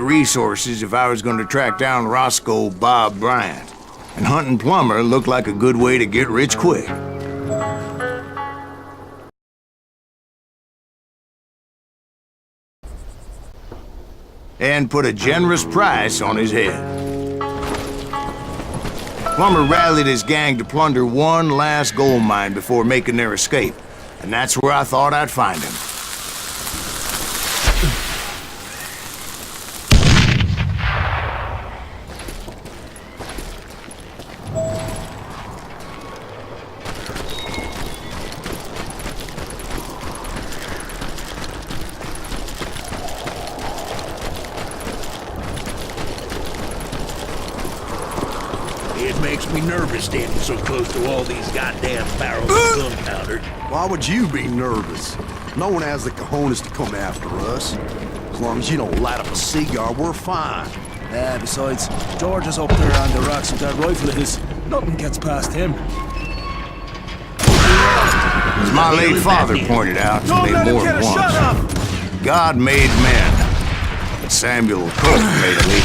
adequate resources if I was going to track down Roscoe Bob Bryant. And hunting Plumber looked like a good way to get rich quick. And put a generous price on his head. Plumber rallied his gang to plunder one last gold mine before making their escape, and that's where I thought I'd find him. It makes me nervous standing so close to all these goddamn barrels of gunpowder. Why would you be nervous? No one has the cojones to come after us. As long as you don't light up a cigar, we're fine. Yeah, besides, George is up there on the rocks with that rifle of his. Nothing gets past him. As my late father pointed out to me more than once, God made men, but Samuel Cook made a leap.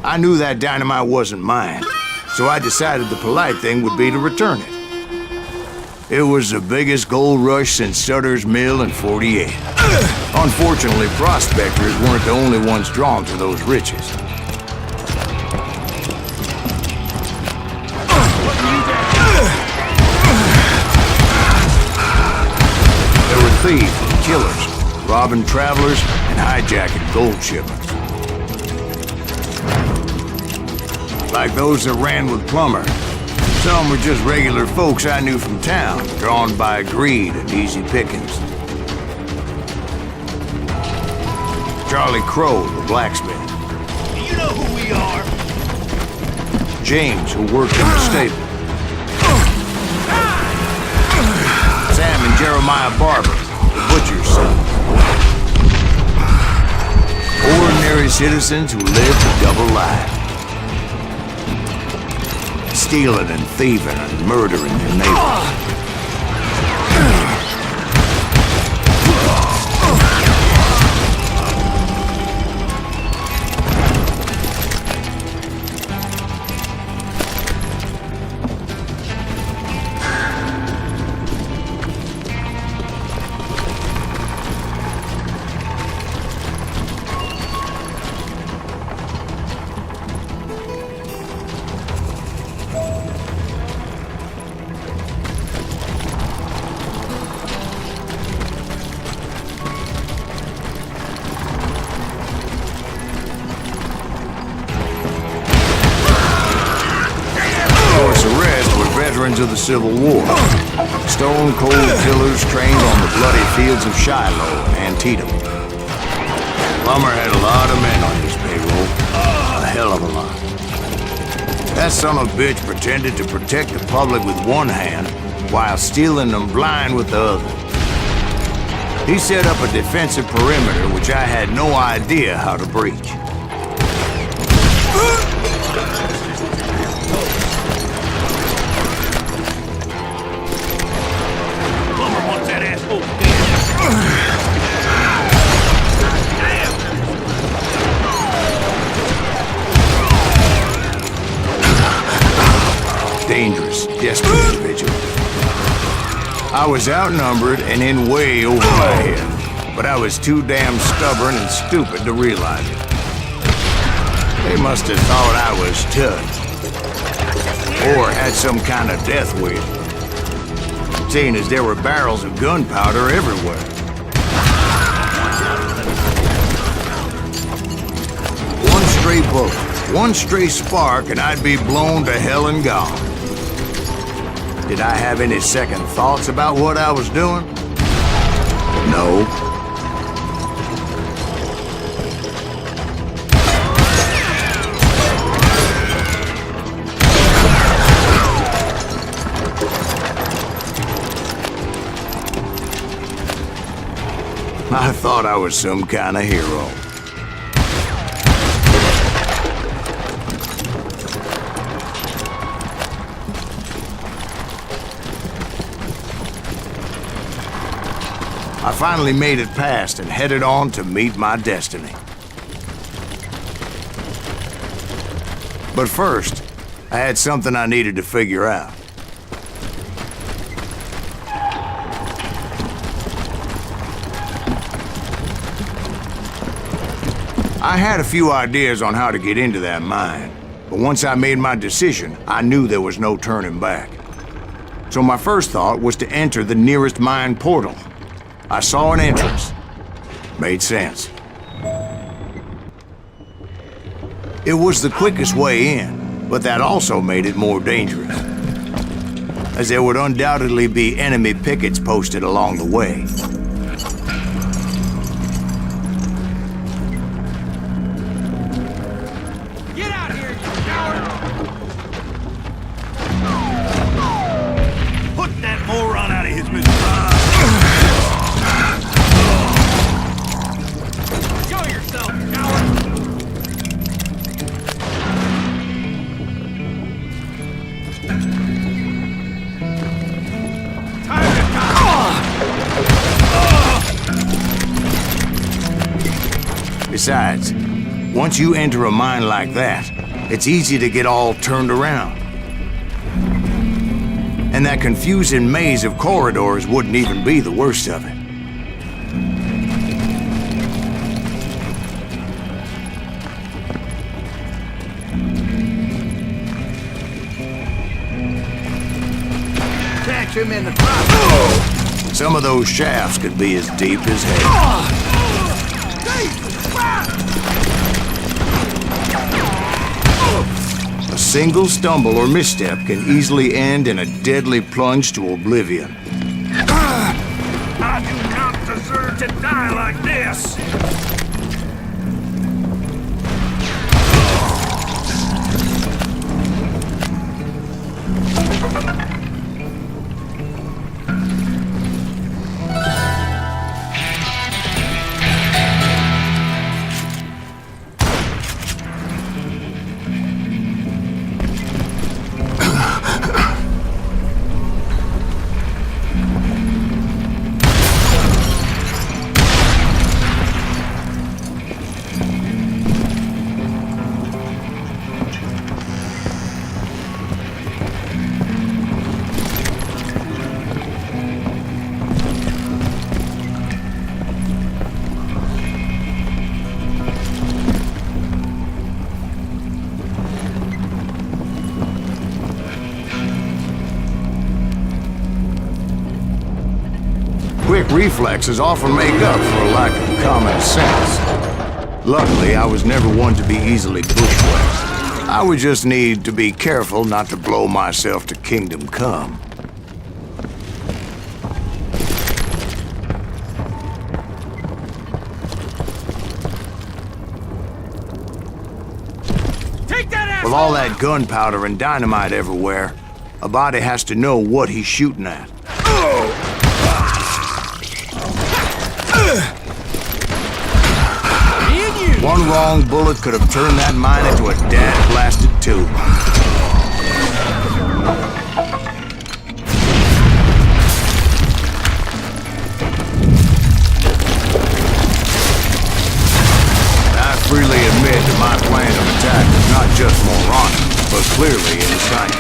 I knew that dynamite wasn't mine, so I decided the polite thing would be to return it. It was the biggest gold rush since Sutter's Mill in '48. Unfortunately, prospectors weren't the only ones drawn to those riches. There were thieves and killers, robbing travelers and hijacking gold shipments. Like those that ran with Plumber. Some were just regular folks I knew from town, drawn by greed and easy pickings. Charlie Crow, the blacksmith. You know who we are. James, who worked in the stable. Sam and Jeremiah Barber, the butcher's son. Ordinary citizens who lived a double life. Stealing and thieving and murdering their neighbors. veterans of the Civil War. Stone-cold killers trained on the bloody fields of Shiloh and Antietam. Plummer had a lot of men on his payroll. A hell of a lot. That son of a bitch pretended to protect the public with one hand while stealing them blind with the other. He set up a defensive perimeter which I had no idea how to breach. Plumber wants that asshole dead. Dangerous, desperate individual. I was outnumbered and in way over my head, but I was too damn stubborn and stupid to realize it. They must have thought I was tough, or had some kind of death wish, seeing as there were barrels of gunpowder everywhere. One stray bullet, one stray spark, and I'd be blown to hell and gone. Did I have any second thoughts about what I was doing? No. I thought I was some kind of hero. I finally made it past and headed on to meet my destiny. But first, I had something I needed to figure out. I had a few ideas on how to get into that mine, but once I made my decision, I knew there was no turning back. So my first thought was to enter the nearest mine portal. I saw an entrance. Made sense. It was the quickest way in, but that also made it more dangerous, as there would undoubtedly be enemy pickets posted along the way. Get out here, you coward! Put that moron out of his misery. Show yourself, coward! Besides, once you enter a mine like that, it's easy to get all turned around. And that confusing maze of corridors wouldn't even be the worst of it. Catch him in the trap. Some of those shafts could be as deep as hell. A single stumble or misstep can easily end in a deadly plunge to oblivion. I do not deserve to die like this! Quick reflexes often make up for a lack of common sense. Luckily, I was never one to be easily bushwhacked. I would just need to be careful not to blow myself to kingdom come. With all that gunpowder and dynamite everywhere, a body has to know what he's shooting at. One wrong bullet could have turned that mine into a dad-blasted tube. I freely admit that my plan of attack was not just moronic, but clearly insane.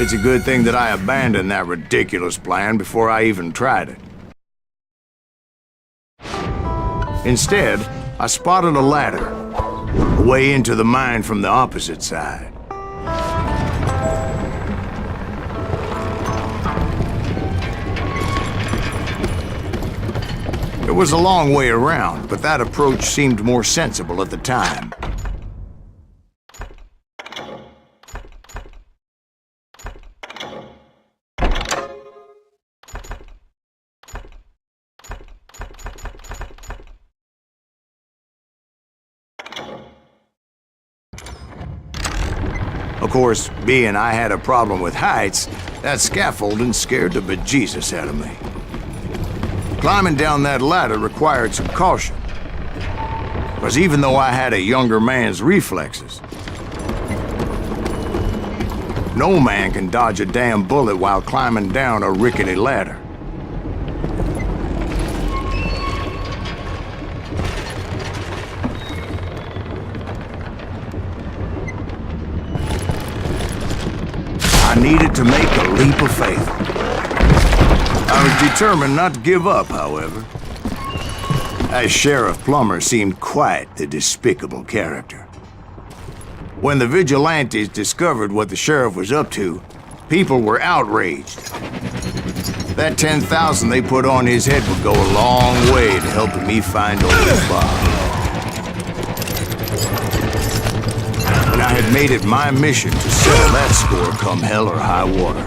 It's a good thing that I abandoned that ridiculous plan before I even tried it. Instead, I spotted a ladder, a way into the mine from the opposite side. It was a long way around, but that approach seemed more sensible at the time. Of course, being I had a problem with heights, that scaffolding scared the bejesus out of me. Climbing down that ladder required some caution, because even though I had a younger man's reflexes, no man can dodge a damn bullet while climbing down a rickety ladder. I needed to make a leap of faith. I was determined not to give up, however. As Sheriff Plummer seemed quite the despicable character. When the vigilantes discovered what the sheriff was up to, people were outraged. That 10,000 they put on his head would go a long way to helping me find old Bob. And I had made it my mission to settle that score come hell or high water.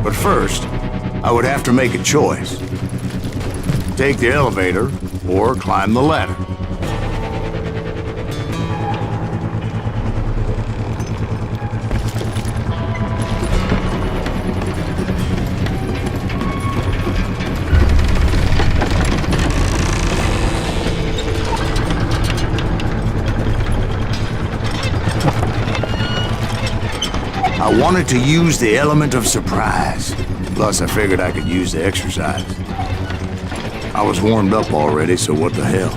But first, I would have to make a choice. Take the elevator or climb the ladder. I wanted to use the element of surprise. Plus, I figured I could use the exercise. I was warmed up already, so what the hell?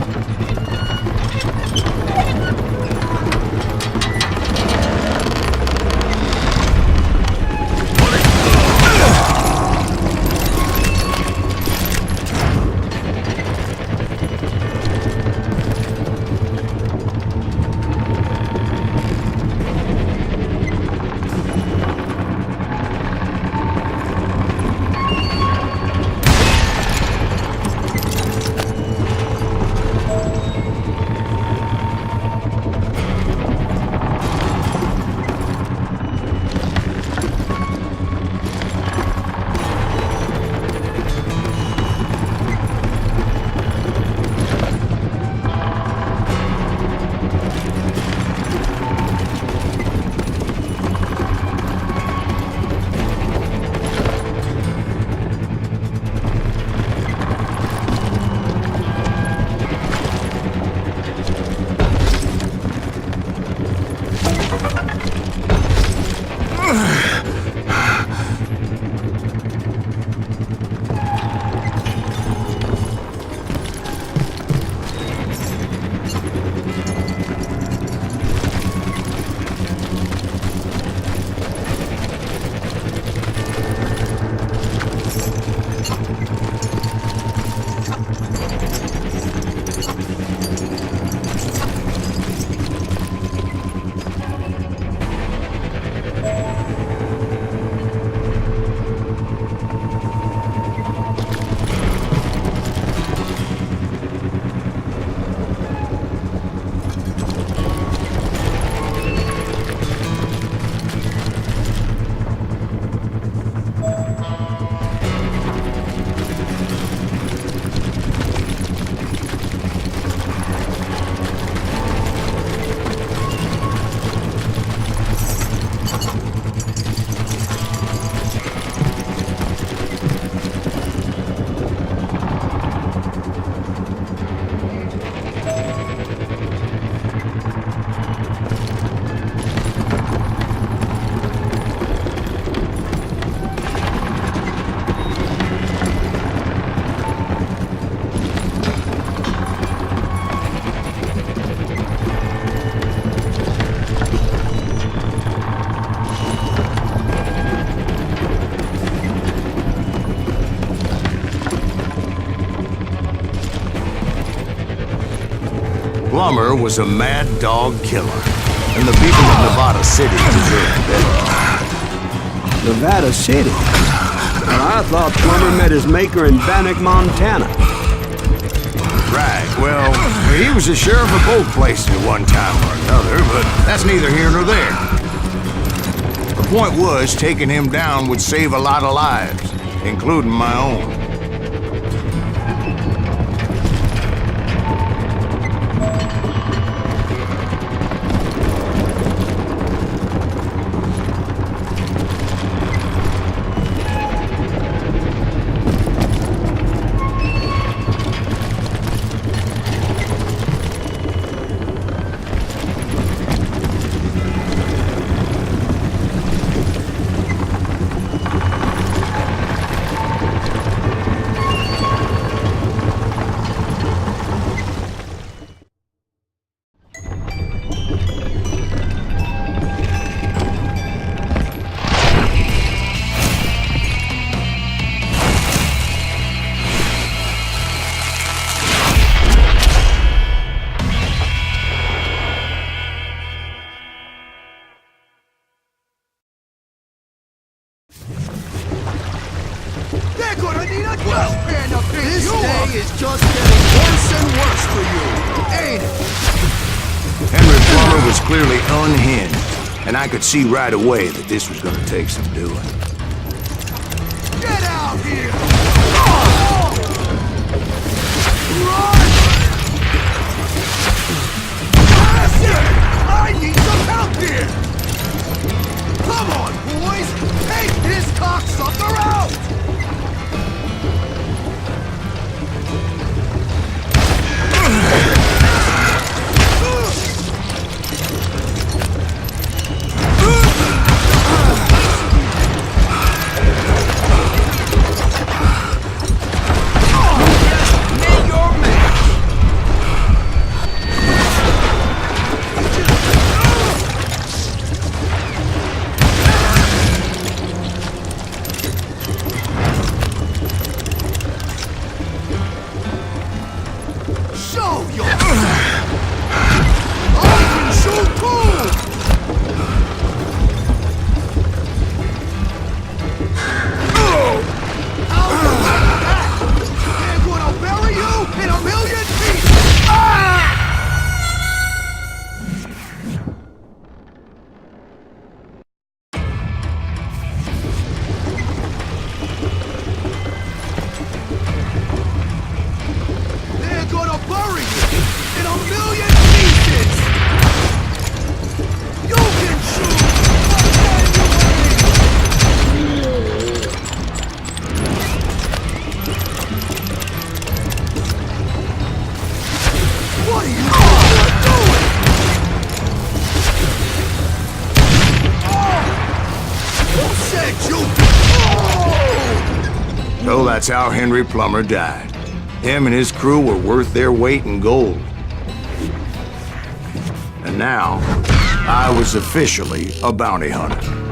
Plummer was a mad dog killer, and the people of Nevada City deserved better. Nevada City? Well, I thought Plummer met his maker in Bannock, Montana. Right, well, he was the sheriff of both places at one time or another, but that's neither here nor there. The point was, taking him down would save a lot of lives, including my own. This day is just getting worse and worse for you, ain't it? Henry Plummer was clearly unhinged, and I could see right away that this was gonna take some doing. Get out here! Oh! Run! Blast it! I need some help here! Come on, boys! Take this cocksucker out! So that's how Henry Plummer died. Him and his crew were worth their weight in gold. And now, I was officially a bounty hunter.